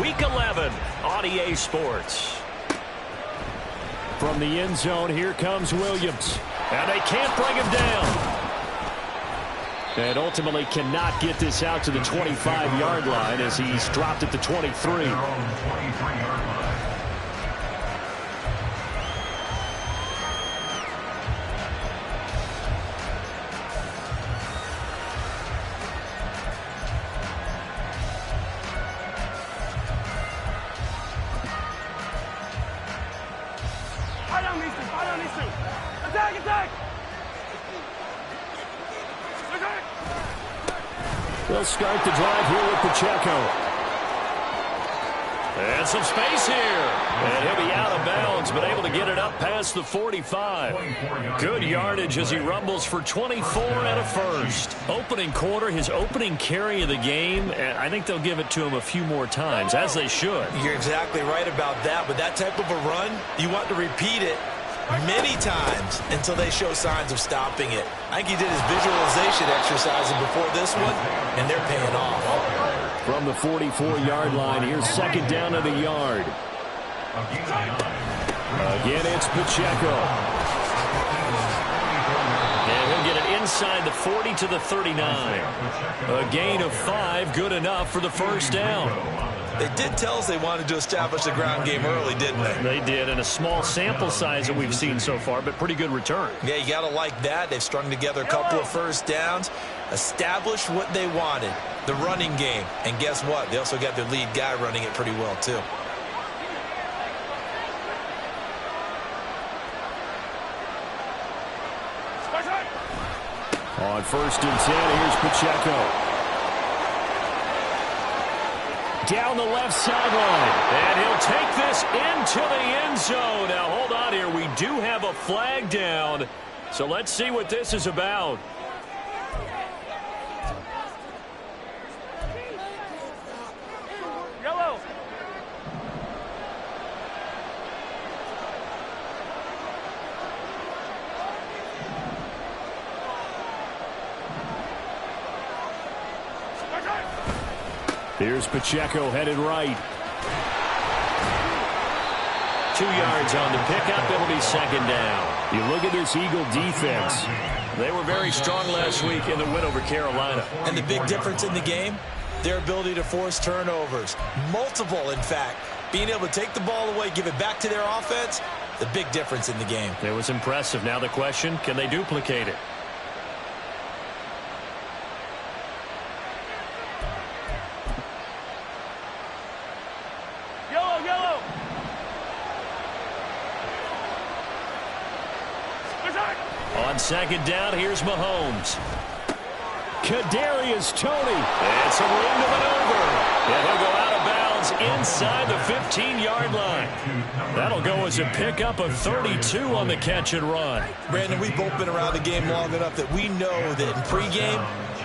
Week 11 on EA Sports. From the end zone, here comes Williams. And they can't bring him down. And ultimately cannot get this out to the 25-yard line as he's dropped at the 23. They'll start the drive here with Pacheco. And some space here. And he'll be out of bounds, but able to get it up past the 45. Good yardage as he rumbles for 24 and a first. Opening quarter, his opening carry of the game, and I think they'll give it to him a few more times, as they should. You're exactly right about that. With that type of a run, you want to repeat it many times until they show signs of stopping it. I think he did his visualization exercises before this one, and they're paying off. From the 44-yard line, here's second down at a yard. Again, it's Pacheco. And he'll get it inside the 40 to the 39. A gain of 5, good enough for the first down. They did tell us they wanted to establish the ground game early, didn't they? They did, and a small sample size that we've seen so far, but pretty good return. Yeah, you got to like that. They've strung together a couple of first downs, established what they wanted, the running game. And guess what? They also got their lead guy running it pretty well, too. On first and 10, here's Pacheco. Down the left sideline, and he'll take this into the end zone. Now, hold on here. We do have a flag down, so let's see what this is about. Yellow. Here's Pacheco headed right. 2 yards on the pickup. It'll be second down. You look at this Eagle defense. They were very strong last week in the win over Carolina. And the big difference in the game, their ability to force turnovers. Multiple, in fact. Being able to take the ball away, give it back to their offense, the big difference in the game. It was impressive. Now the question, can they duplicate it? On second down, here's Mahomes. Kadarius Toney. It's a ring of it over. And he'll go out of bounds inside the 15-yard line. That'll go as a pickup of 32 on the catch and run. Brandon, we've both been around the game long enough that we know that in pregame,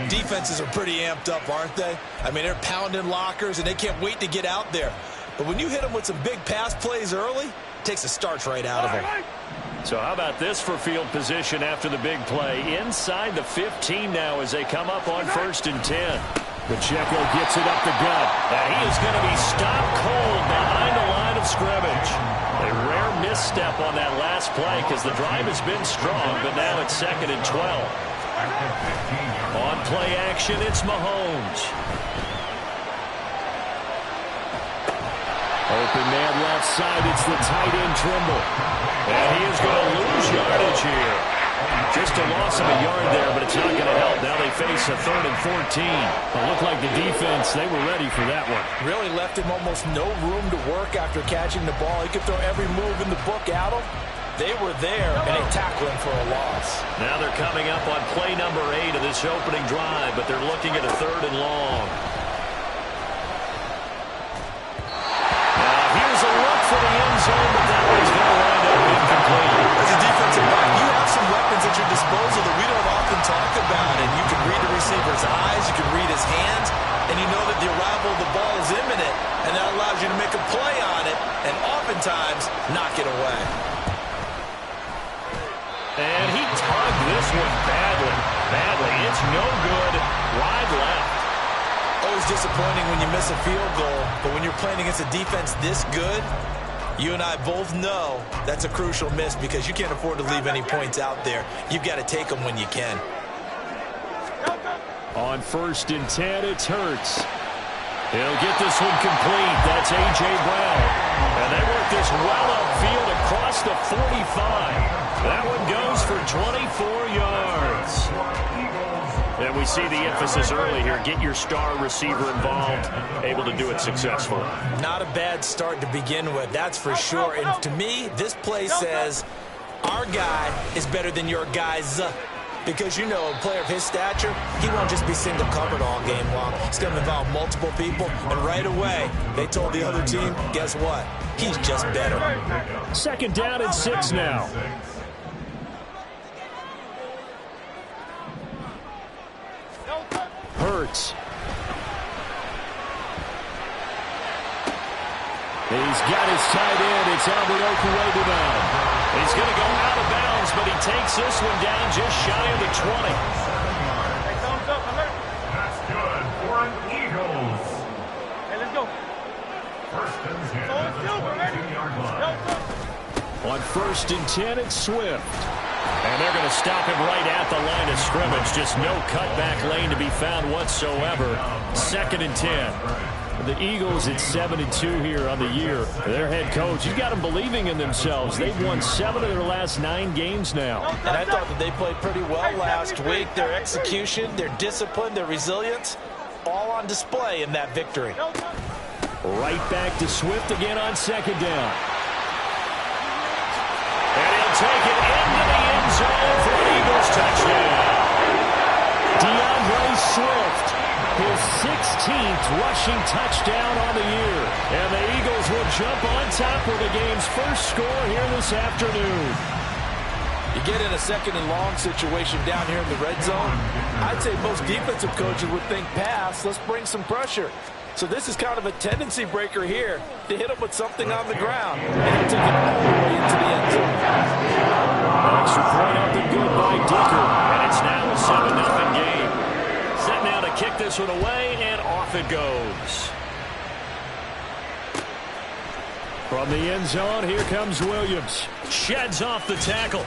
defenses are pretty amped up, aren't they? I mean, they're pounding lockers, and they can't wait to get out there. But when you hit them with some big pass plays early, it takes a starch right out of them. So how about this for field position after the big play? Inside the 15 now as they come up on first and 10. Pacheco gets it up the gut. And he is going to be stopped cold behind the line of scrimmage. A rare misstep on that last play because the drive has been strong, but now it's second and 12. On play action, it's Mahomes. Open man left side, it's the tight end Trimble. And he is going to lose yardage here. Just a loss of a yard there, but it's not going to help. Now they face a 3rd and 14. It looked like the defense, they were ready for that one. Really left him almost no room to work after catching the ball. He could throw every move in the book at him. They were there, and they tackled him for a loss. Now they're coming up on play number 8 of this opening drive, but they're looking at a 3rd and long. Here's a look for the end zone, but that one's going to wind up incomplete. As a defensive back, you have some weapons at your disposal that we don't often talk about, and you can read the receiver's eyes, you can read his hands, and you know that the arrival of the ball is imminent, and that allows you to make a play on it, and oftentimes knock it away. And he tugged this one badly. It's no good. Wide left. Oh, he's disappointing when you miss a field goal, but when you're playing against a defense this good, you and I both know that's a crucial miss because you can't afford to leave any points out there. You've got to take them when you can. On 1st and 10, it's Hurts. He'll get this one complete. That's A.J. Brown. And they work this well upfield across the 45. That one goes for 24 yards. And we see the emphasis early here. Get your star receiver involved, able to do it successfully. Not a bad start to begin with, that's for sure. And to me, this play says our guy is better than your guys. Because, you know, a player of his stature, he won't just be single covered all game long. It's going to involve multiple people. And right away, they told the other team, guess what? He's just better. 2nd down and 6 now. Hurts. He's got his tight end. It's Albert Okwuegbunam down. He's going to go out of bounds, but he takes this one down just shy of the 20. That's good for an Eagles. Hey, let's go. 1st and 10. On 1st and 10, it's Swift. And they're going to stop him right at the line of scrimmage. Just no cutback lane to be found whatsoever. 2nd and 10. The Eagles at 7-2 here on the year. Their head coach, he's got them believing in themselves. They've won 7 of their last 9 games now. And I thought that they played pretty well last week. Their execution, their discipline, their resilience, all on display in that victory. Right back to Swift again on 2nd down. And he'll take it into the end zone for an Eagles touchdown. DeAndre Swift, his 16th rushing touchdown on the year. And the Eagles will jump on top with the game's first score here this afternoon. You get in a 2nd and long situation down here in the red zone, I'd say most defensive coaches would think pass, let's bring some pressure. So this is kind of a tendency breaker here to hit him with something on the ground. And he'll take it all the way into the end zone. Extra point up and good by Dicker. And it's now a 7-0 game. Set now to kick this one away, and off it goes. From the end zone, here comes Williams. Sheds off the tackle.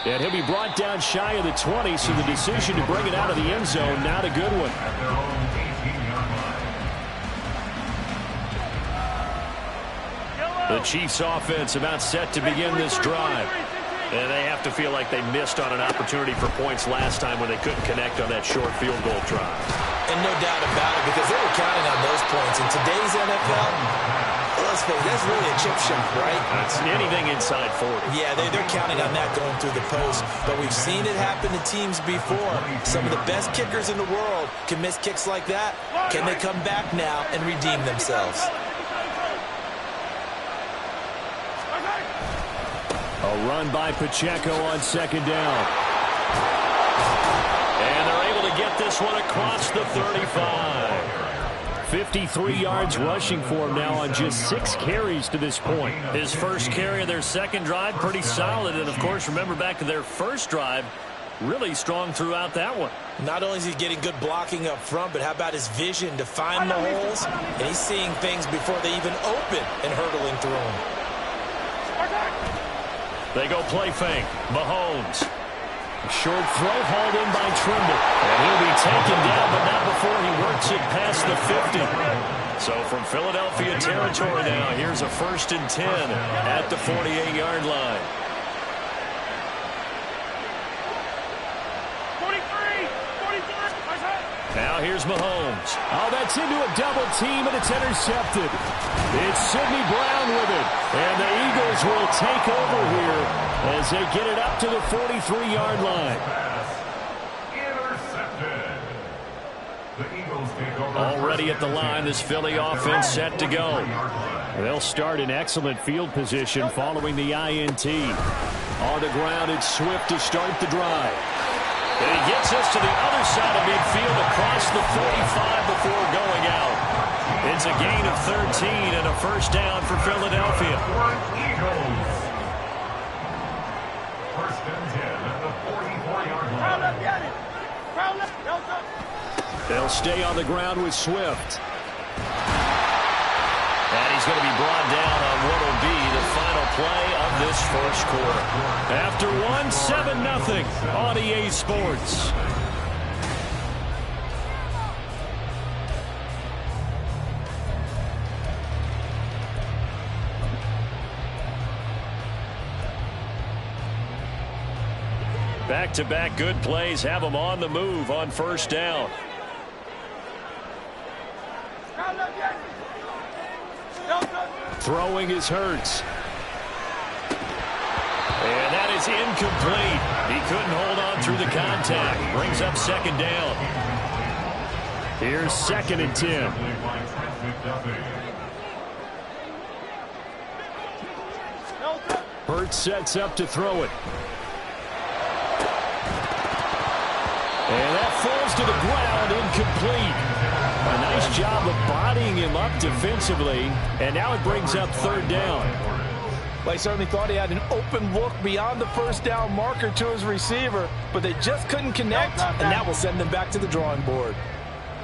And he'll be brought down shy of the 20, so the decision to bring it out of the end zone, not a good one. The Chiefs offense about set to begin this drive. And they have to feel like they missed on an opportunity for points last time when they couldn't connect on that short field goal drive. And no doubt about it, because they were counting on those points. In today's NFL, let's face it, that's really a chip shot, right? It's anything inside 40. Yeah, they're counting on that going through the post. But we've seen it happen to teams before. Some of the best kickers in the world can miss kicks like that. Can they come back now and redeem themselves? A run by Pacheco on 2nd down. And they're able to get this one across the 35. 53 yards rushing for him now on just 6 carries to this point. His first carry of their second drive, pretty solid. And, of course, remember back to their first drive, really strong throughout that one. Not only is he getting good blocking up front, but how about his vision to find the holes? And he's seeing things before they even open and hurtling through them. They go play fake. Mahomes. Short throw hauled in by Trimble. And he'll be taken down, but not before he works it past the 50. So from Philadelphia territory now, here's a 1st and 10 at the 48-yard line. 43. Now here's Mahomes. Oh, that's into a double team, and it's intercepted. It's Sidney Brown with it. And the Eagles will take over here as they get it up to the 43-yard line. Intercepted. The Eagles take over. Already at the line, this Philly offense set to go. They'll start in excellent field position following the INT. On the ground, it's Swift to start the drive. And he gets us to the other side of midfield across the 45 before going out. It's a gain of 13 and a 1st down for Philadelphia. Eagles. 1st and 10 at the 44-yard line. Crowd left, get it. Crowd left. They'll stay on the ground with Swift. And he's going to be brought down on what will be the final play of this first quarter. After one, 7-0 on EA Sports. Back-to-back good plays have them on the move on first down. Throwing is Hurts. And that is incomplete. He couldn't hold on through the contact. Brings up second down. Here's 2nd and 10. Hurts sets up to throw it. And that falls to the ground, incomplete. A nice job of bodying him up defensively, and now it brings up 3rd down. Well, he certainly thought he had an open look beyond the first down marker to his receiver, but they just couldn't connect, and that will send them back to the drawing board.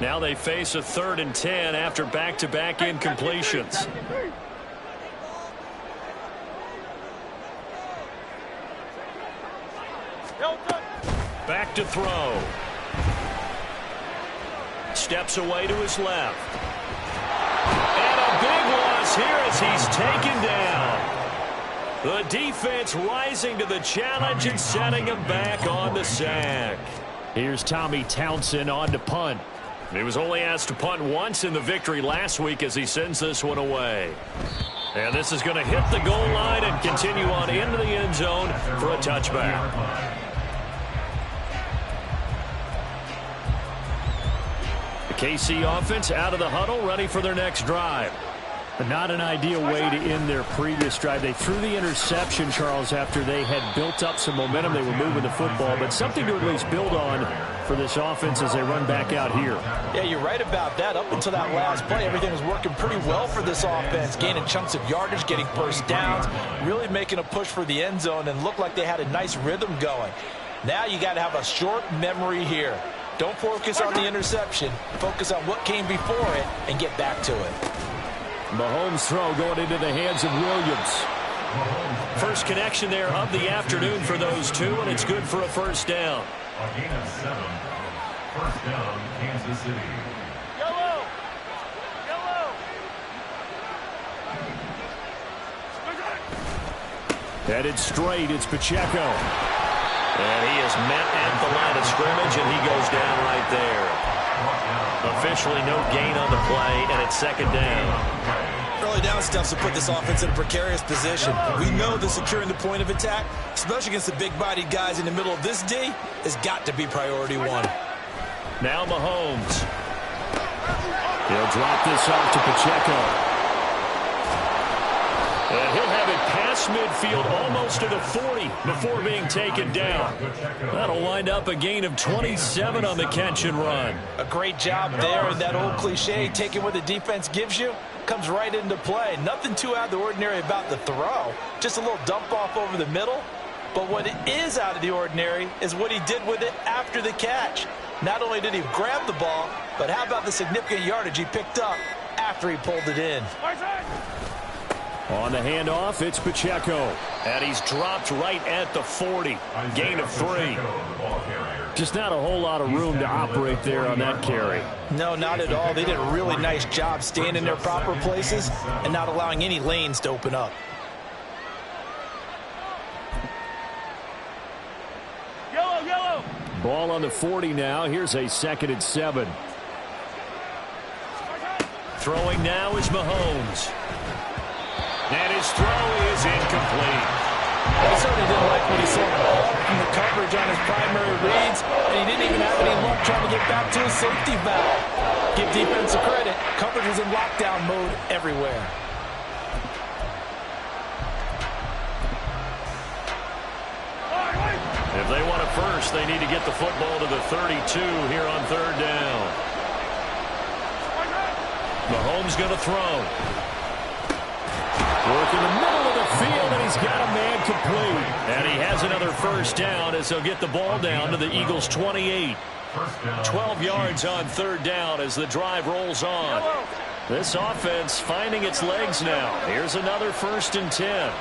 Now they face a 3rd and 10 after back-to-back incompletions. Back to throw. Steps away to his left. And a big loss here as he's taken down. The defense rising to the challenge and setting him back on the sack. Here's Tommy Townsend on to punt. He was only asked to punt once in the victory last week as he sends this one away. And this is going to hit the goal line and continue on into the end zone for a touchback. The KC offense out of the huddle, ready for their next drive. But not an ideal way to end their previous drive. They threw the interception, Charles, after they had built up some momentum. They were moving the football, but something to at least build on for this offense as they run back out here. Yeah, you're right about that. Up until that last play, everything was working pretty well for this offense, gaining chunks of yardage, getting first downs, really making a push for the end zone, and looked like they had a nice rhythm going. Now you got to have a short memory here. Don't focus on the interception. Focus on what came before it and get back to it. Mahomes' throw going into the hands of Williams. First connection there of the afternoon for those two, and it's good for a first down. A gain of 7. First down, Kansas City. Yellow! Yellow! Headed straight, it's Pacheco. And he is met at the line of scrimmage, and he goes down right there. Officially no gain on the play, and it's second down. Early down steps to put this offense in a precarious position. We know that securing the point of attack, especially against the big-bodied guys in the middle of this D, has got to be priority one. Now Mahomes. He'll drop this off to Pacheco. And he'll have it past midfield almost to the 40 before being taken down. That'll wind up a gain of 27 on the catch and run. A great job there, and that old cliche, taking what the defense gives you, comes right into play. Nothing too out of the ordinary about the throw. Just a little dump off over the middle. But what is out of the ordinary is what he did with it after the catch. Not only did he grab the ball, but how about the significant yardage he picked up after he pulled it in. On the handoff, it's Pacheco. And he's dropped right at the 40. Gain of 3. Just not a whole lot of room to operate there on that carry. No, not at all. They did a really nice job staying in their proper places and not allowing any lanes to open up. Yellow, yellow! Ball on the 40 now. Here's a 2nd and 7. Throwing now is Mahomes. And his throw is incomplete. He certainly didn't like what he saw from the coverage on his primary reads, and he didn't even have any luck trying to get back to his safety valve. Give defense a credit. Coverage was in lockdown mode everywhere. If they want it first, they need to get the football to the 32 here on 3rd down. Mahomes going to throw. Work in the middle of the field, and he's got a man complete. And he has another first down as he'll get the ball down to the Eagles' 28. First down. 12 yards on third down as the drive rolls on. This offense finding its legs now. Here's another 1st and 10.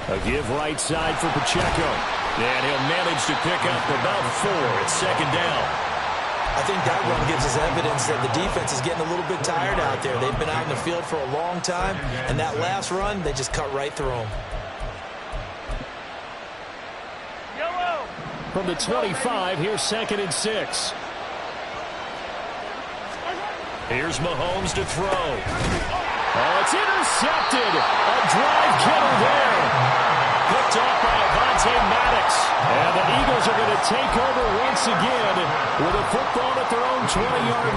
A give right side for Pacheco. And he'll manage to pick up about 4 at 2nd down. I think that run gives us evidence that the defense is getting a little bit tired out there. They've been out in the field for a long time, and that last run, they just cut right through them. From the 25, here's 2nd and 6. Here's Mahomes to throw. Oh, it's intercepted. A drive killer there. Picked off by Avonte Maddox. And the Eagles are going to take over once again with a football at their own 20-yard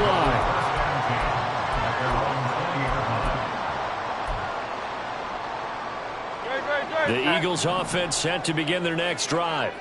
line. The Eagles offense set to begin their next drive.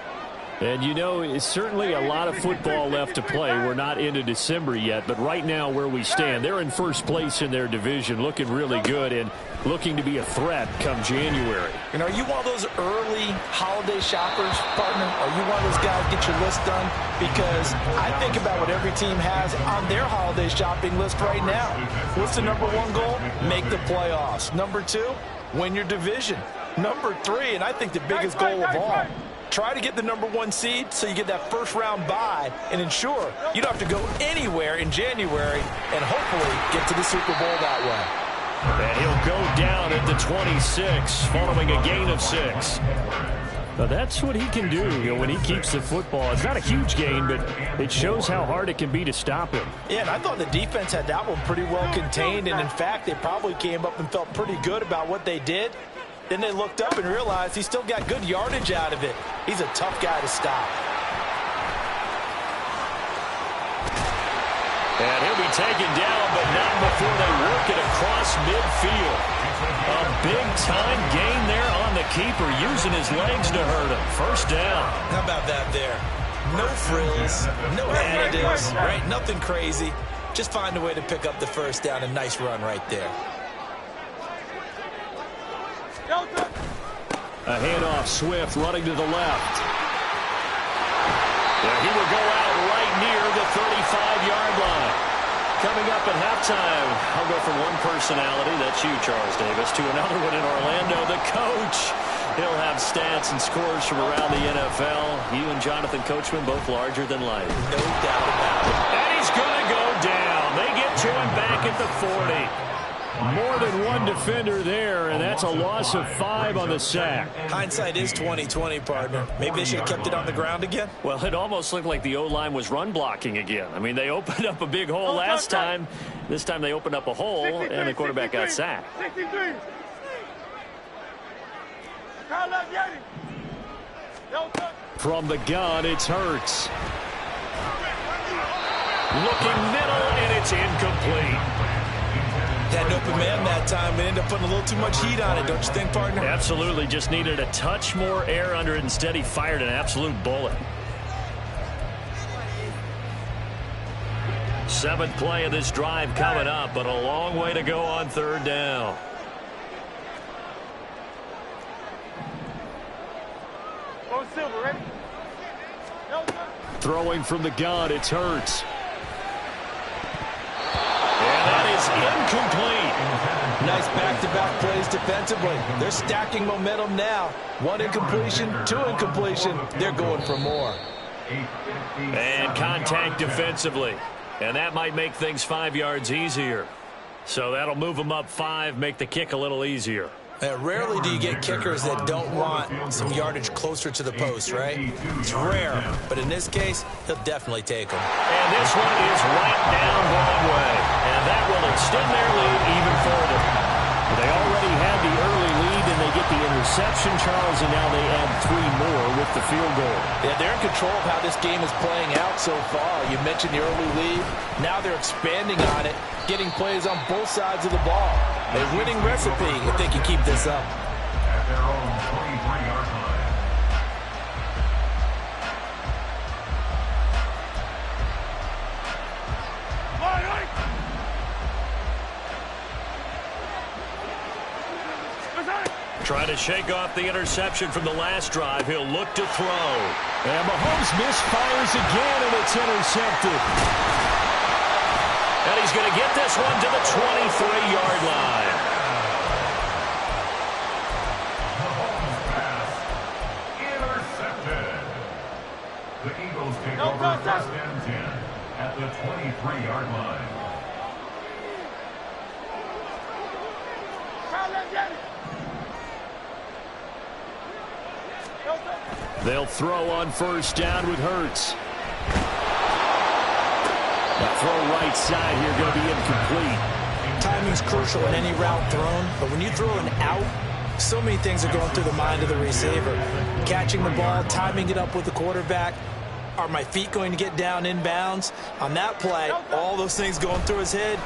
And, you know, it's certainly a lot of football left to play. We're not into December yet, but right now where we stand, they're in first place in their division, looking really good and looking to be a threat come January. And are you one of those early holiday shoppers, partner? Are you one of those guys get your list done? Because I think about what every team has on their holiday shopping list right now. What's the #1 goal? Make the playoffs. #2, win your division. #3, and I think the biggest goal of all, try to get the #1 seed so you get that first-round bye and ensure you don't have to go anywhere in January and hopefully get to the Super Bowl that way. And he'll go down at the 26 following a gain of 6. Now that's what he can do, you know, when he keeps the football. It's not a huge gain, but it shows how hard it can be to stop him. Yeah, and I thought the defense had that one pretty well contained, and in fact, they probably came up and felt pretty good about what they did. Then they looked up and realized he still got good yardage out of it. He's a tough guy to stop. And he'll be taken down, but not before they work it across midfield. A big-time gain there on the keeper, using his legs to hurt him. First down. How about that there? No frills, no additives, right? Nothing crazy. Just find a way to pick up the first down. A nice run right there. A handoff, Swift running to the left. Yeah, he will go out right near the 35-yard line. Coming up at halftime, I'll go from one personality, that's you, Charles Davis, to another one in Orlando, the coach. He'll have stats and scores from around the NFL. You and Jonathan Coachman, both larger than life. No doubt about it. And he's going to go down. They get to him back at the 40. More than one defender there, and that's a loss of 5 on the sack. Hindsight is 20/20, partner. Maybe they should have kept it on the ground again. Well, it almost looked like the O-line was run blocking again. I mean, they opened up a big hole last time. This time they opened up a hole, and the quarterback got sacked. 63. From the gun, it's Hurts. Looking middle, and it's incomplete. Had an open man that time, but ended up putting a little too much heat on it, don't you think, partner? Absolutely. Just needed a touch more air under it. Instead, he fired an absolute bullet. 7th play of this drive coming up, but a long way to go on third down. Go Silver, ready? Throwing from the gun, it's Hurts. And that is incomplete. Nice back-to-back plays defensively. They're stacking momentum now. 1 incompletion, 2 incompletion. They're going for more. And contact defensively. And that might make things 5 yards easier. So that'll move them up 5, make the kick a little easier. Rarely do you get kickers that don't want some yardage closer to the post, right? It's rare, but in this case, he'll definitely take them. And this one is right down Broadway. And that will extend their lead even further. They already had the early lead, and they get the interception, Charles, and now they add 3 more with the field goal. Yeah, they're in control of how this game is playing out so far. You mentioned the early lead. Now they're expanding on it, getting plays on both sides of the ball. A winning recipe if they can keep this up. At their own 23-yard line. Trying to shake off the interception from the last drive. He'll look to throw. And Mahomes misfires again, and it's intercepted. And he's going to get this one to the 23-yard line. Mahomes pass intercepted. The Eagles take over first and 10 at the 23-yard line. They'll throw on first down with Hurts. The throw right side here going to be incomplete. Timing's crucial in any route thrown, but when you throw an out, so many things are going through the mind of the receiver. Catching the ball, timing it up with the quarterback. Are my feet going to get down in bounds? On that play, all those things going through his head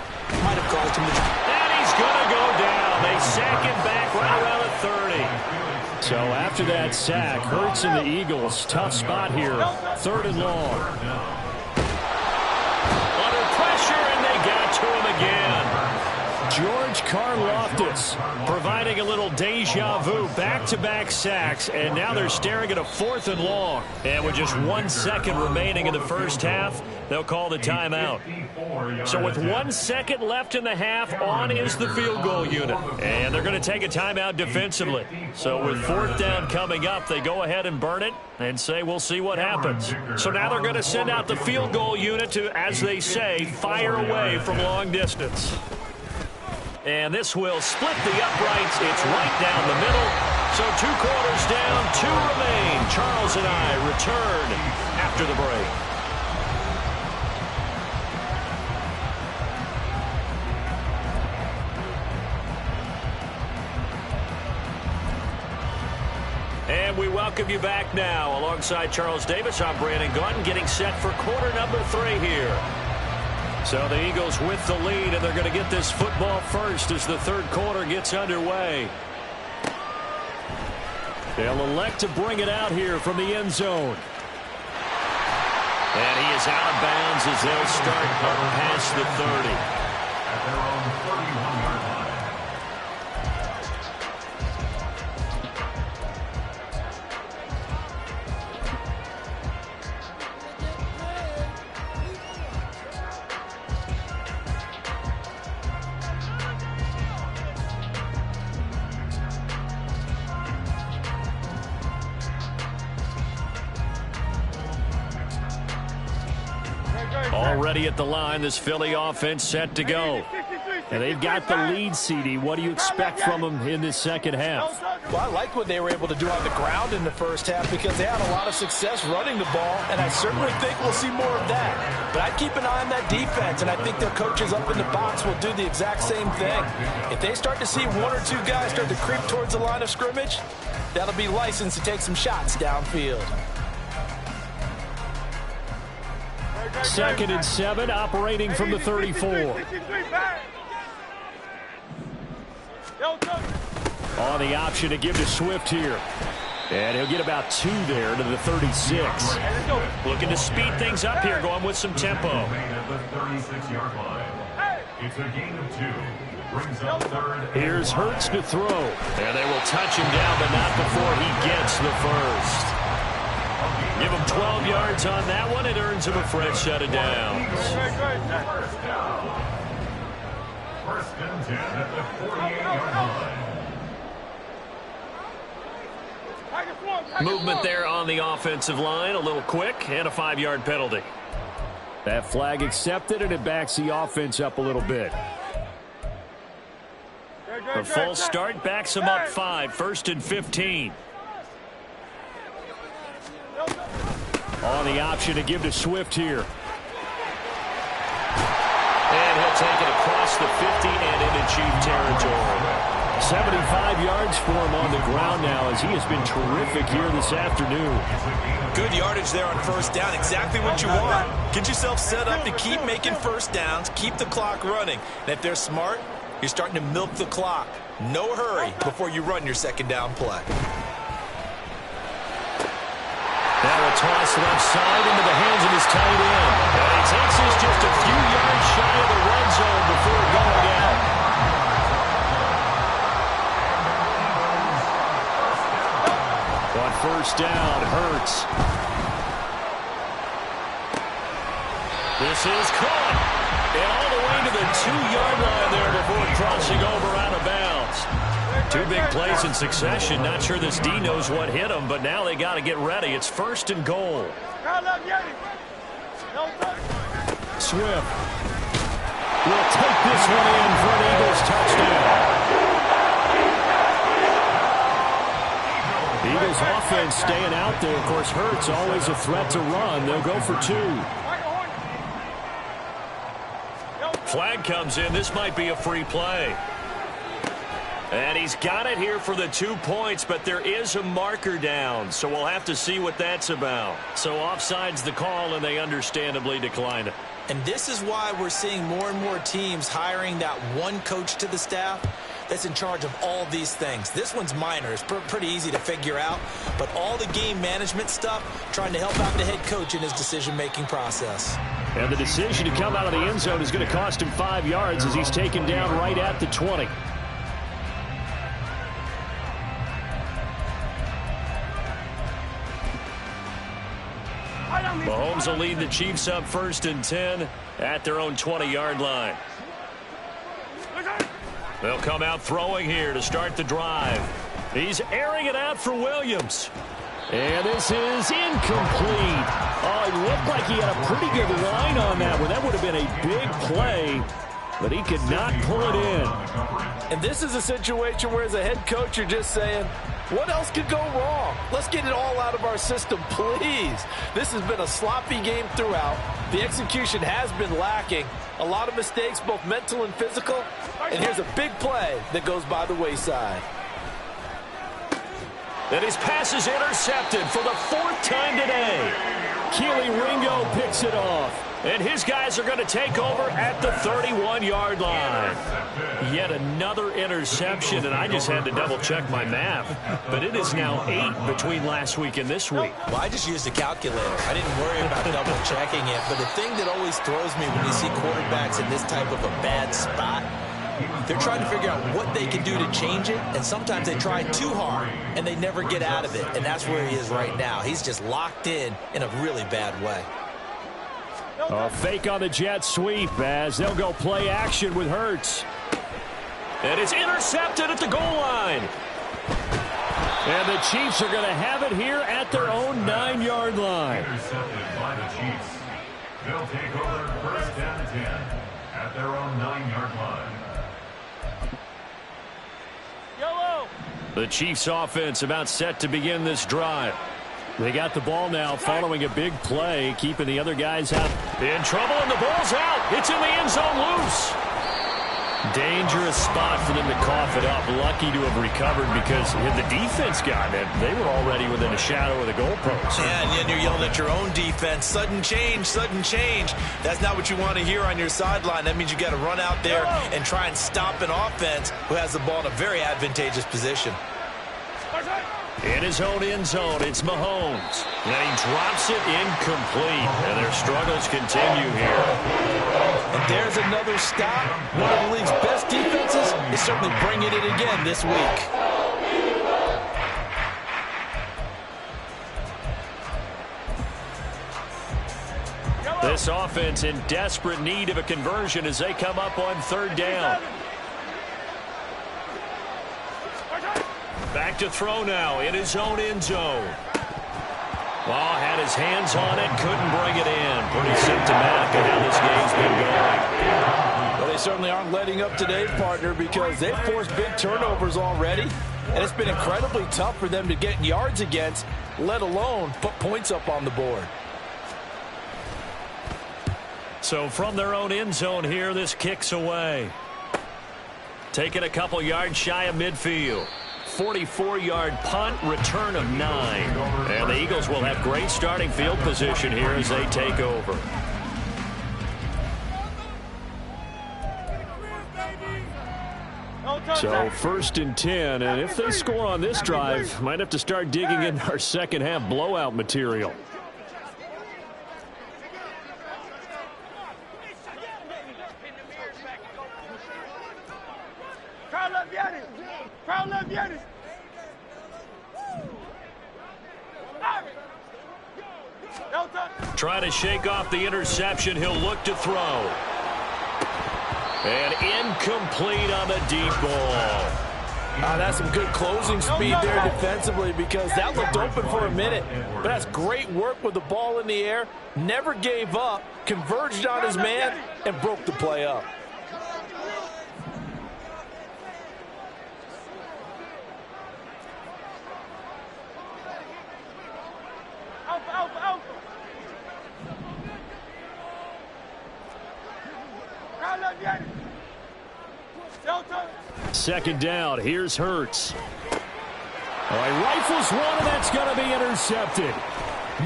might have caused him to... And he's going to go down. They sack him back right around the 30. So after that sack, Hurts and the Eagles, tough spot here, 3rd and long. Under pressure, and they got to him again. George Karlaftis providing a little deja vu, back-to-back sacks, and now they're staring at a 4th and long. And with just 1 second remaining in the first half, they'll call the timeout. So with 1 second left in the half, on is the field goal unit. And they're going to take a timeout defensively. So with 4th down coming up, they go ahead and burn it and say, we'll see what happens. So now they're going to send out the field goal unit to, as they say, fire away from long distance. And this will split the uprights. It's right down the middle. So 2 quarters down, 2 remain. Charles and I return after the break. And we welcome you back now. Alongside Charles Davis, I'm Brandon Gaudin, getting set for quarter number 3 here. So the Eagles with the lead, and they're going to get this football first as the 3rd quarter gets underway. They'll elect to bring it out here from the end zone. And he is out of bounds as they'll start up past the 30. At their own 31-yard line. Already at the line, this Philly offense set to go. And they've got the lead, CD. What do you expect from them in this second half? Well, I like what they were able to do on the ground in the first half because they had a lot of success running the ball, and I certainly think we'll see more of that. But I'd keep an eye on that defense, and I think their coaches up in the box will do the exact same thing. If they start to see 1 or 2 guys start to creep towards the line of scrimmage, that'll be licensed to take some shots downfield. 2nd and 7, operating from the 34. On the option to give to Swift here. And he'll get about 2 there to the 36. Looking to speed things up here, going with some tempo. At the 36-yard line. It's a gain of 2. Brings up 3rd. Here's Hurts to throw. And they will touch him down, but not before he gets the first. Give him 12 yards on that one. It earns him a fresh set of downs. First down. 1st and 10 at the 48-yard line. Movement there on the offensive line, a little quick, and a 5-yard penalty. That flag accepted, and it backs the offense up a little bit. The false start backs him up 5, 1st and 15. On the option to give to Swift here. And he'll take it across the 50 and into Chief territory. 75 yards for him on the ground now as he has been terrific here this afternoon. Good yardage there on first down. Exactly what you want. Get yourself set up to keep making first downs, keep the clock running. And if they're smart, you're starting to milk the clock. No hurry before you run your 2nd down play. Now a toss left side into the hands of his tight end. And he takes us just a few yards shy of the red zone before going out. first down. Hurts. This is caught. And all the way to the 2-yard line there before crossing over out of bounds. 2 big plays in succession. Not sure this D knows what hit him, but now they got to get ready. It's first and goal. Swift will take this one in for an Eagles touchdown. Eagles offense staying out there. Of course, Hurts always a threat to run. They'll go for 2. Flag comes in. This might be a free play. And he's got it here for the 2 points, but there is a marker down, so we'll have to see what that's about. So offside's the call, and they understandably decline it. And this is why we're seeing more and more teams hiring that one coach to the staff that's in charge of all these things. This one's minor. It's pretty easy to figure out, but all the game management stuff, trying to help out the head coach in his decision-making process. And the decision to come out of the end zone is going to cost him 5 yards as he's taken down right at the 20. Mahomes will lead the Chiefs up first and 10 at their own 20-yard line. They'll come out throwing here to start the drive. He's airing it out for Williams. And this is incomplete. Oh, it looked like he had a pretty good line on that one. That would have been a big play, but he could not pull it in. And this is a situation where as a head coach you're just saying, what else could go wrong? Let's get it all out of our system, please. This has been a sloppy game throughout. The execution has been lacking. A lot of mistakes, both mental and physical. And here's a big play that goes by the wayside. And his pass is intercepted for the 4th time today. Keely Ringo picks it off. And his guys are going to take over at the 31-yard line. Yet another interception, and I just had to double-check my math. But it is now 8 between last week and this week. Well, I just used a calculator. I didn't worry about double-checking it. But the thing that always throws me when you see quarterbacks in this type of a bad spot, they're trying to figure out what they can do to change it, and sometimes they try too hard, and they never get out of it. And that's where he is right now. He's just locked in a really bad way. A fake on the jet sweep as they'll go play action with Hurts. And it's intercepted at the goal line. And the Chiefs are going to have it here at their own 9-yard line. Intercepted by the Chiefs. They'll take over first and 10 at their own 9-yard line. The Chiefs offense about set to begin this drive. They got the ball now following a big play, keeping the other guys out. In trouble, and the ball's out. It's in the end zone loose. Dangerous spot for them to cough it up. Lucky to have recovered because if the defense got it, they were already within a shadow of the goalpost. Yeah, and then you're yelling at your own defense. Sudden change, sudden change. That's not what you want to hear on your sideline. That means you got to run out there and try and stop an offense who has the ball in a very advantageous position. In his own end zone, it's Mahomes. And he drops it incomplete. And their struggles continue here. And there's another stop. One of the league's best defenses is certainly bringing it again this week. This offense in desperate need of a conversion as they come up on 3rd down. Back to throw now in his own end zone. Well, had his hands on it, couldn't bring it in. Pretty symptomatic of how this game's been going. Well, they certainly aren't letting up today, partner, because they've forced big turnovers already. And it's been incredibly tough for them to get yards against, let alone put points up on the board. So from their own end zone here, this kicks away. Taking a couple yards shy of midfield. 44-yard punt, return of 9. And the Eagles will have great starting field position here as they take over. So 1st and 10, and if they score on this drive, might have to start digging in our second half blowout material. Trying to shake off the interception. He'll look to throw. And incomplete on the deep ball. That's some good closing speed there defensively, because that looked open for a minute. But that's great work with the ball in the air. Never gave up, converged on his man, and broke the play up. Second down. Here's Hurts. All right, rifles one, and that's going to be intercepted.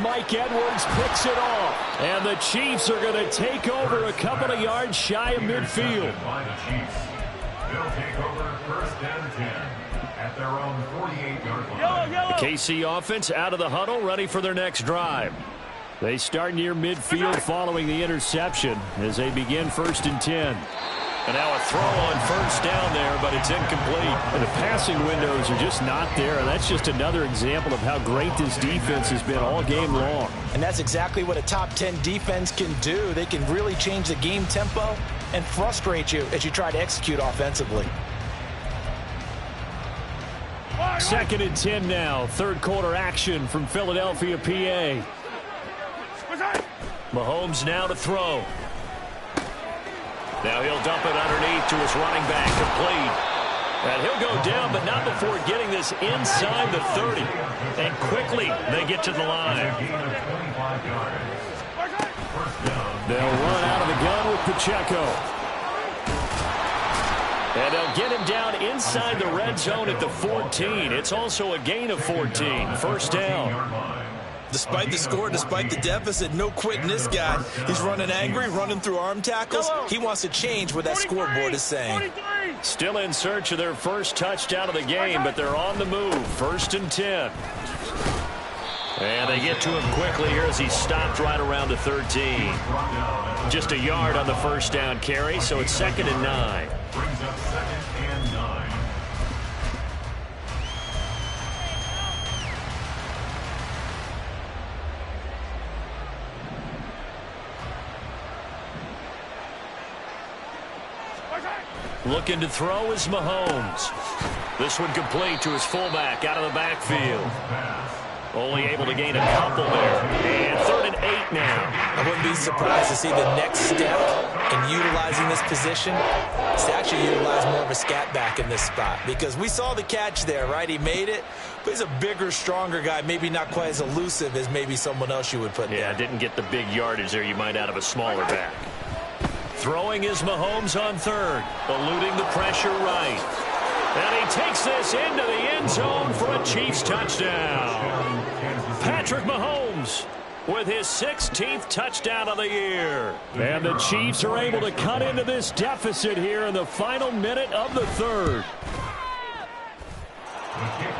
Mike Edwards picks it off. And the Chiefs are going to take over a couple of yards shy of midfield. By the Chiefs. They'll take over first and 10 at their own 48-yard line. The KC offense out of the huddle, ready for their next drive. They start near midfield following the interception as they begin first and 10. And now a throw on first down there, but it's incomplete. And the passing windows are just not there, and that's just another example of how great this defense has been all game long. And that's exactly what a top 10 defense can do. They can really change the game tempo and frustrate you as you try to execute offensively. Second and 10 now. Third quarter action from Philadelphia, PA. Mahomes now to throw. Now he'll dump it underneath to his running back, complete. And he'll go down, but not before getting this inside the 30. And quickly they get to the line. They'll run out of the gun with Pacheco. And they'll get him down inside the red zone at the 14. It's also a gain of 14. First down. Despite the score, despite the deficit, no quitting this guy. He's running angry, running through arm tackles. He wants to change what that scoreboard is saying. Still in search of their first touchdown of the game, but they're on the move. First and 10. And they get to him quickly here as he stopped right around the 13. Just a yard on the first down carry, so it's second and 9. Brings up second and 9. Looking to throw is Mahomes. This one complete to his fullback out of the backfield. Only able to gain a couple there. And third and 8 now. I wouldn't be surprised to see the next step in utilizing this position is to actually utilize more of a scat back in this spot, because we saw the catch there, right? He made it, but he's a bigger, stronger guy, maybe not quite as elusive as maybe someone else you would put there. Yeah, didn't get the big yardage there you might out of a smaller back. Throwing is Mahomes on third, eluding the pressure right. And he takes this into the end zone for a Chiefs touchdown. Patrick Mahomes with his 16th touchdown of the year. And the Chiefs are able to cut into this deficit here in the final minute of the third.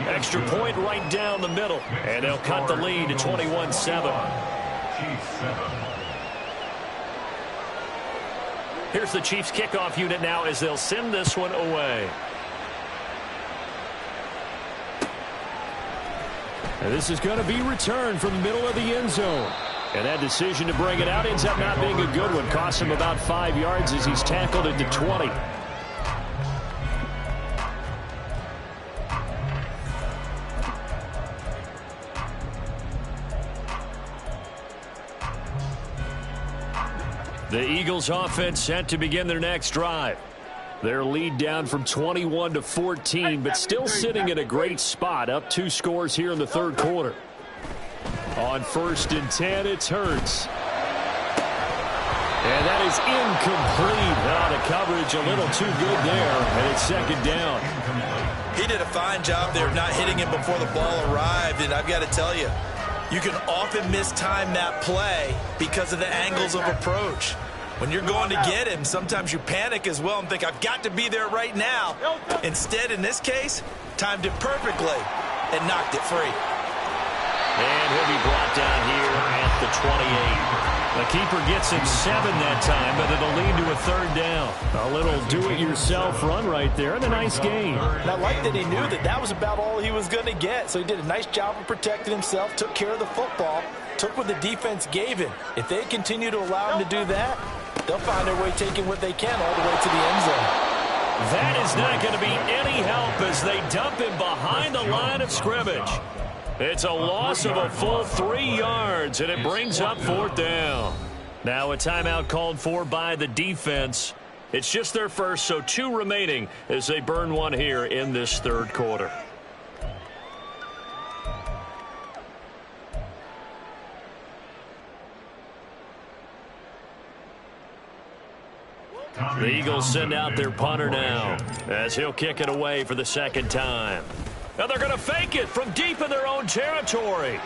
Extra point right down the middle. And they'll cut the lead to 21-7. Chiefs 7. Here's the Chiefs kickoff unit now as they'll send this one away. And this is going to be returned from the middle of the end zone. And that decision to bring it out ends up not being a good one. Costs him about 5 yards as he's tackled at the 20. The Eagles offense set to begin their next drive. Their lead down from 21 to 14, but still sitting in a great spot, up 2 scores here in the third quarter. On first and 10, it's Hurts. And that is incomplete. The coverage a little too good there, and it's second down. He did a fine job there of not hitting him before the ball arrived, and I've got to tell you, you can often mistime that play because of the angles of approach. When you're going to get him, sometimes you panic as well and think, I've got to be there right now. Instead, in this case, timed it perfectly and knocked it free. And he'll be brought down here at the 28. The keeper gets him 7 that time, but it'll lead to a third down. A little do-it-yourself run right there, and a nice gain. And I like that he knew that that was about all he was going to get. So he did a nice job of protecting himself, took care of the football, took what the defense gave him. If they continue to allow him to do that, they'll find their way taking what they can all the way to the end zone. That is not going to be any help as they dump him behind the line of scrimmage. It's a loss of a full 3 yards, and it brings up 4th down. Now a timeout called for by the defense. It's just their first, so 2 remaining as they burn one here in this 3rd quarter. The Eagles send out their punter now as he'll kick it away for the 2nd time. Now they're going to fake it from deep in their own territory.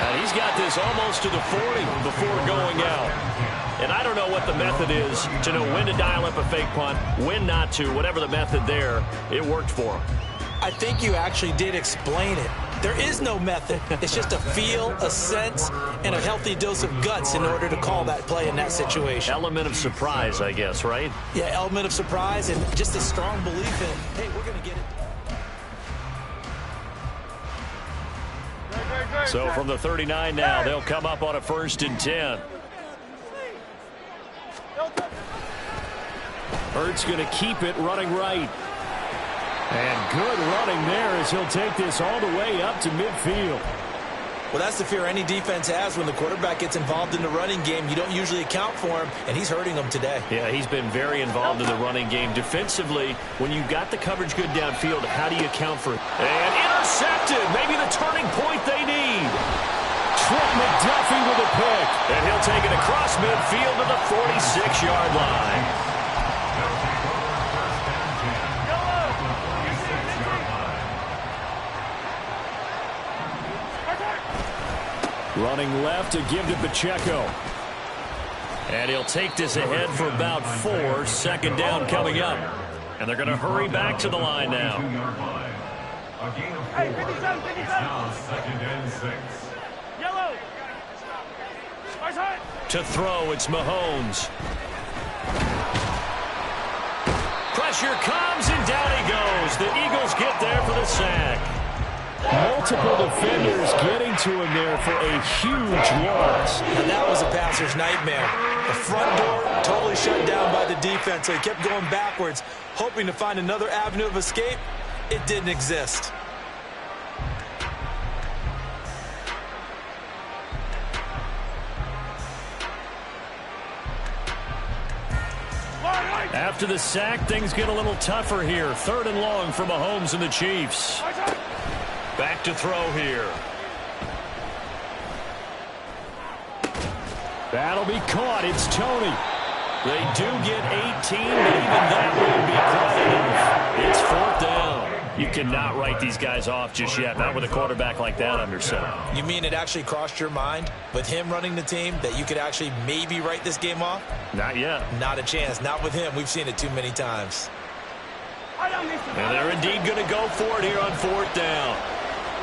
And he's got this almost to the 40 before going out. And I don't know what the method is to know when to dial up a fake punt, when not to, whatever the method there, it worked for him. I think you actually did explain it. There is no method. It's just a feel, a sense, and a healthy dose of guts in order to call that play in that situation. Element of surprise, I guess, right? Yeah, element of surprise and just a strong belief in, hey, we're going to get it. So from the 39 now, they'll come up on a 1st and 10. Hurts going to keep it running right. And good running there as he'll take this all the way up to midfield. Well, that's the fear any defense has when the quarterback gets involved in the running game. You don't usually account for him, and he's hurting them today. Yeah, he's been very involved in the running game. Defensively, when you've got the coverage good downfield, how do you account for it? And intercepted, maybe the turning point they need. Trent McDuffie with a pick. And he'll take it across midfield to the 46-yard line. Running left to give to Pacheco. And he'll take this ahead for about 4. 2nd down coming up. And they're going to hurry back to the line now. A gain of 4. It's now 2nd and 6. Yellow. To throw, it's Mahomes. Pressure comes, and down he goes. The Eagles get there for the sack. Multiple defenders getting to him there for a huge loss. And that was a passer's nightmare. The front door totally shut down by the defense, so he kept going backwards, hoping to find another avenue of escape. It didn't exist. After the sack, things get a little tougher here. 3rd and long for Mahomes and the Chiefs. Back to throw here. That'll be caught. It's Tony. They do get 18, but even that won't be quite enough. It's 4th down. You cannot write these guys off just yet, not with a quarterback like that under center. You mean it actually crossed your mind with him running the team that you could actually maybe write this game off? Not yet. Not a chance. Not with him. We've seen it too many times. And they're indeed going to go for it here on 4th down.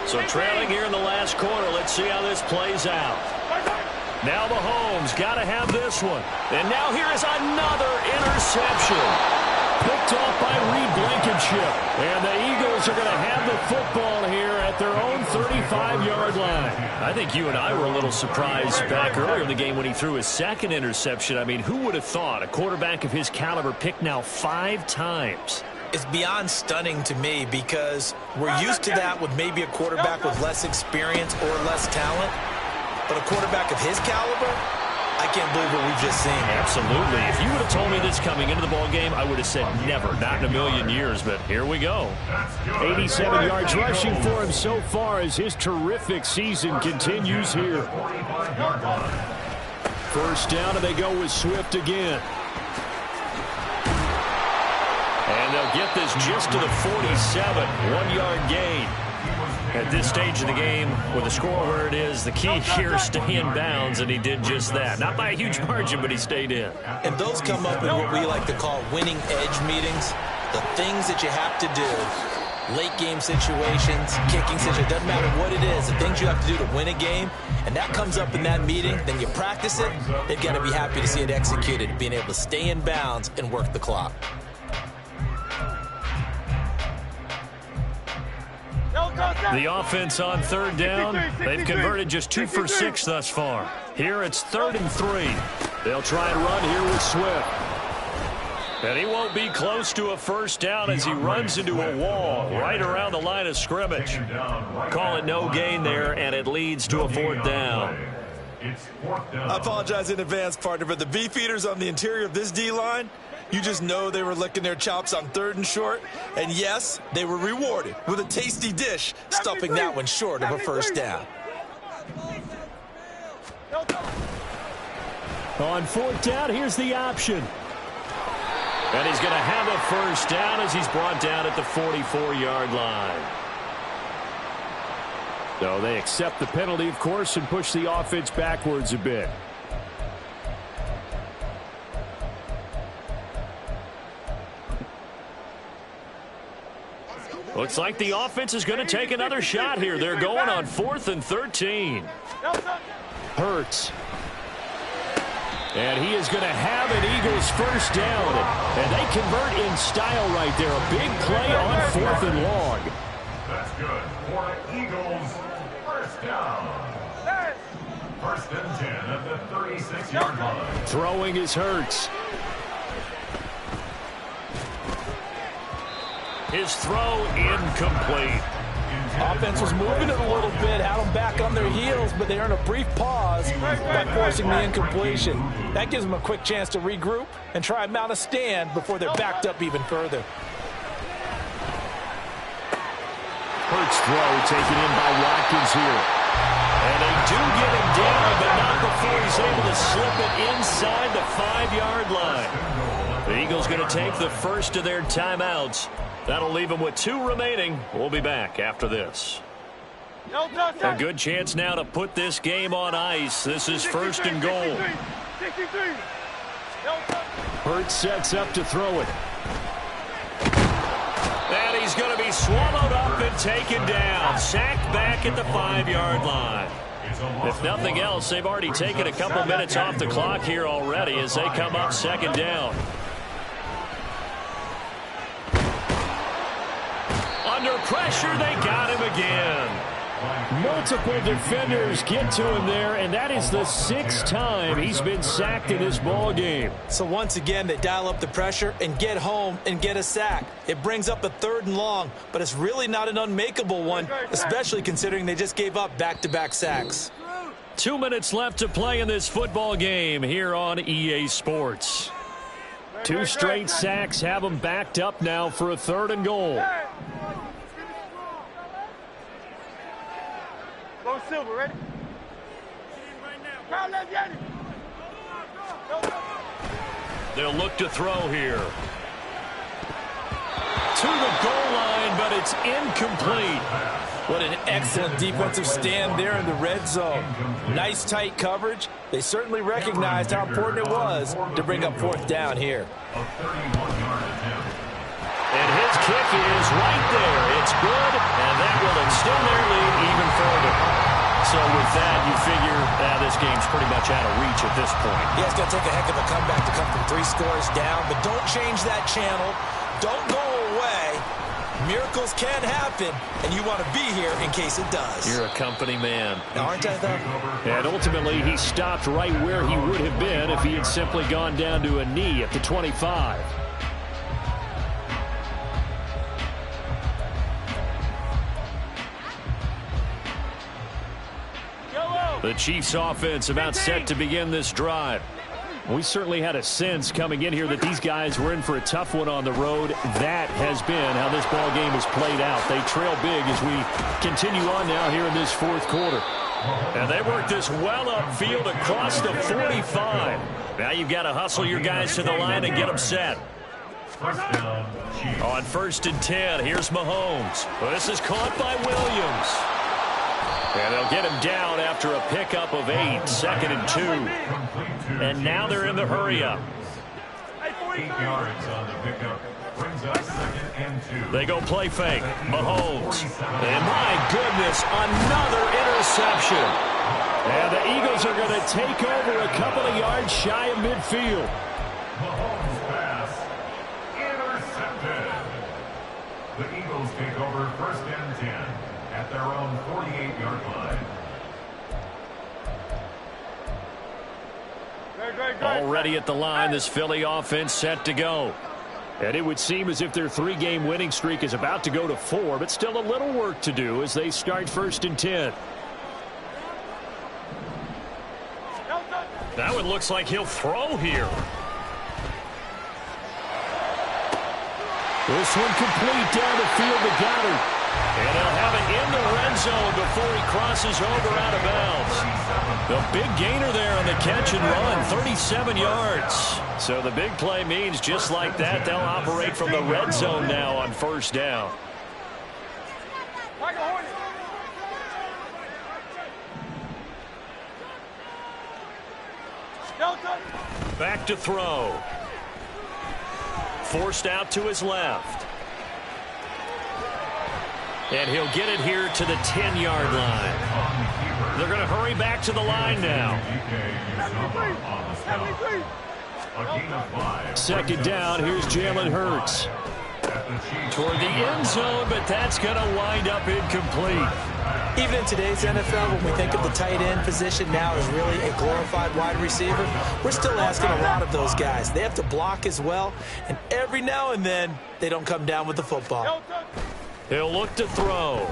So trailing here in the last quarter, let's see how this plays out. Now Mahomes got to have this one. And now here is another interception. Picked off by Reed Blankenship. And the Eagles are going to have the football here at their own 35-yard line. I think you and I were a little surprised back earlier in the game when he threw his 2nd interception. I mean, who would have thought a quarterback of his caliber picked now 5 times? It's beyond stunning to me because we're used to that with maybe a quarterback with less experience or less talent. But a quarterback of his caliber, I can't believe what we've just seen. Absolutely. If you would have told me this coming into the ballgame, I would have said never, not in a million years. But here we go. 87 yards rushing for him so far as his terrific season continues here. 1st down, and they go with Swift again. And they'll get this just to the 47, 1-yard gain. At this stage of the game, with the score where it is, the key here is stay in bounds, and he did just that. Not by a huge margin, but he stayed in. And those come up in what we like to call winning edge meetings. The things that you have to do, late game situations, kicking situations, doesn't matter what it is, the things you have to do to win a game, and that comes up in that meeting, then you practice it, they've got to be happy to see it executed, being able to stay in bounds and work the clock. The offense on third down, they've converted just 2 for 6 thus far. Here it's 3rd and 3. They'll try and run here with Swift. And he won't be close to a first down as he runs into a wall right around the line of scrimmage. Call it no gain there, and it leads to a 4th down. I apologize in advance, partner, but the beefeaters on the interior of this D-line, you just know they were licking their chops on 3rd and short. And yes, they were rewarded with a tasty dish, stuffing that one short of a first down. On 4th down, here's the option. And he's going to have a first down as he's brought down at the 44-yard line. So they accept the penalty, of course, and push the offense backwards a bit. Looks like the offense is going to take another shot here. They're going on 4th and 13. Hurts. And he is going to have an Eagles first down. And they convert in style right there. A big play on 4th and long. That's good for Eagles. First down. 1st and 10 at the 36-yard line. Throwing is Hurts. His throw incomplete. Offense was moving it a little bit, had them back on their heels, but they earned a brief pause by forcing the incompletion. That gives them a quick chance to regroup and try and mount a stand before they're backed up even further. Hurts throw taken in by Watkins here. And they do get him down, but not before he's able to slip it inside the 5-yard line. The Eagles going to take the first of their timeouts. That'll leave them with 2 remaining. We'll be back after this. A good chance now to put this game on ice. This is 1st and goal. Hurts sets up to throw it. And he's going to be swallowed up and taken down. Sacked back at the 5-yard line. If nothing else, they've already taken a couple minutes off the clock here already as they come up 2nd down. Under pressure, they got him again. Multiple defenders get to him there, and that is the 6th time he's been sacked in this ball game. So once again, they dial up the pressure and get home and get a sack. It brings up a 3rd and long, but it's really not an unmakeable one, especially considering they just gave up back-to-back sacks. 2 minutes left to play in this football game here on EA Sports. 2 straight sacks have them backed up now for a 3rd and goal. Go Silver, ready? They'll look to throw here. To the goal line, but it's incomplete. What an excellent defensive stand there in the red zone. Nice tight coverage. They certainly recognized how important it was to bring up 4th down here. A 31-yard attempt. And his kick is right there. It's good, and that will extend their lead even further. So with that, you figure this game's pretty much out of reach at this point. Yeah, it's going to take a heck of a comeback to come from 3 scores down, but don't change that channel. Don't go away. Miracles can happen, and you want to be here in case it does. You're a company man. Aren't I, though? And ultimately, he stopped right where he would have been if he had simply gone down to a knee at the 25. The Chiefs offense about set to begin this drive. We certainly had a sense coming in here that these guys were in for a tough one on the road. That has been how this ball game has played out. They trail big as we continue on now here in this 4th quarter. And they work this well upfield across the 45. Now you've got to hustle your guys to the line and get them set. On 1st and 10, here's Mahomes. Well, this is caught by Williams. And they'll get him down after a pickup of 8, 2nd and 2. And now they're in the hurry-up. 8 yards on the pickup. Brings up 2nd and 2. They go play fake. Mahomes. And my goodness, another interception. And the Eagles are going to take over a couple of yards shy of midfield. Mahomes pass intercepted. The Eagles take over 1st and 10. at their own 48-yard line. Already at the line, this Philly offense set to go. And it would seem as if their 3-game winning streak is about to go to 4, but still a little work to do as they start 1st and 10. That one looks like he'll throw here. This one complete down the field to Goddard. And he'll have it in the red zone before he crosses over out of bounds. The big gainer there on the catch and run, 37 yards. So the big play means just like that, they'll operate from the red zone now on 1st down. Back to throw. Forced out to his left. And he'll get it here to the 10-yard line. They're going to hurry back to the line now. 2nd down, here's Jalen Hurts. Toward the end zone, but that's going to wind up incomplete. Even in today's NFL, when we think of the tight end position now as really a glorified wide receiver, we're still asking a lot of those guys. They have to block as well, and every now and then, they don't come down with the football. He'll look to throw.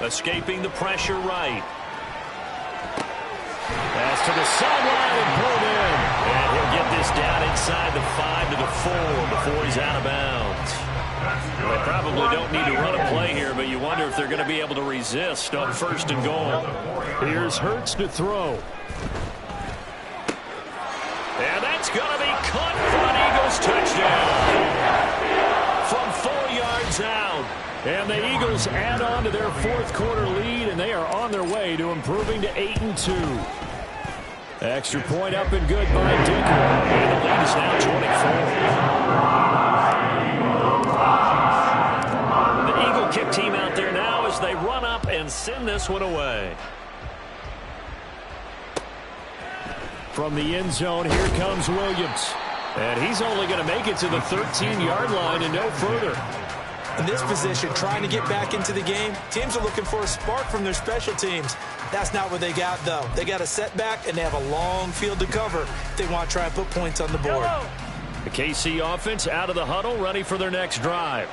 Escaping the pressure right. Pass to the sideline and pulled in. And he'll get this down inside the 5 to the 4 before he's out of bounds. They probably don't need to run a play here, but you wonder if they're going to be able to resist on 1st and goal. Here's Hurts to throw. And that's going to be caught for an Eagles touchdown. From 4 yards out. And the Eagles add on to their 4th quarter lead, and they are on their way to improving to 8-2. Extra point up and good by Dicker. And the lead is now 24. The Eagle kick team out there now as they run up and send this one away. From the end zone, here comes Williams. And he's only going to make it to the 13-yard line and no further. In this position, trying to get back into the game, teams are looking for a spark from their special teams. That's not what they got, though. They got a setback, and they have a long field to cover if they want to try and put points on the board. The KC offense out of the huddle, ready for their next drive.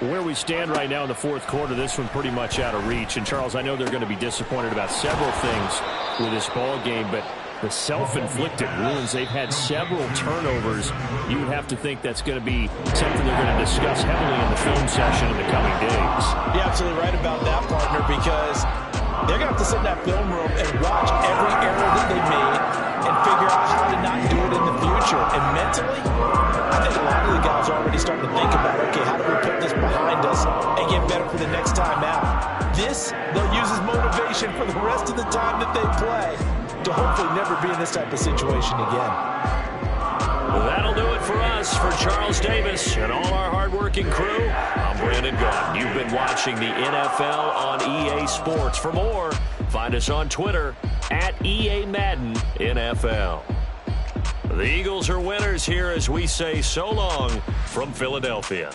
Where we stand right now in the 4th quarter, this one pretty much out of reach. And, Charles, I know they're going to be disappointed about several things with this ball game, but the self-inflicted wounds, they've had several turnovers. You would have to think that's going to be something they're going to discuss heavily in the film session in the coming days. You're absolutely right about that, partner, because they're going to have to sit in that film room and watch every error that they made and figure out how to not do it in the future. And mentally, I think a lot of the guys are already starting to think about, okay, how do we put this behind us and get better for the next time out? This, they'll use as motivation for the rest of the time that they play to hopefully never be in this type of situation again. Well, that'll do it for us. For Charles Davis and all our hardworking crew, I'm Brandon Gaughan. You've been watching the NFL on EA Sports. For more, find us on Twitter at EA Madden NFL. The Eagles are winners here as we say so long from Philadelphia.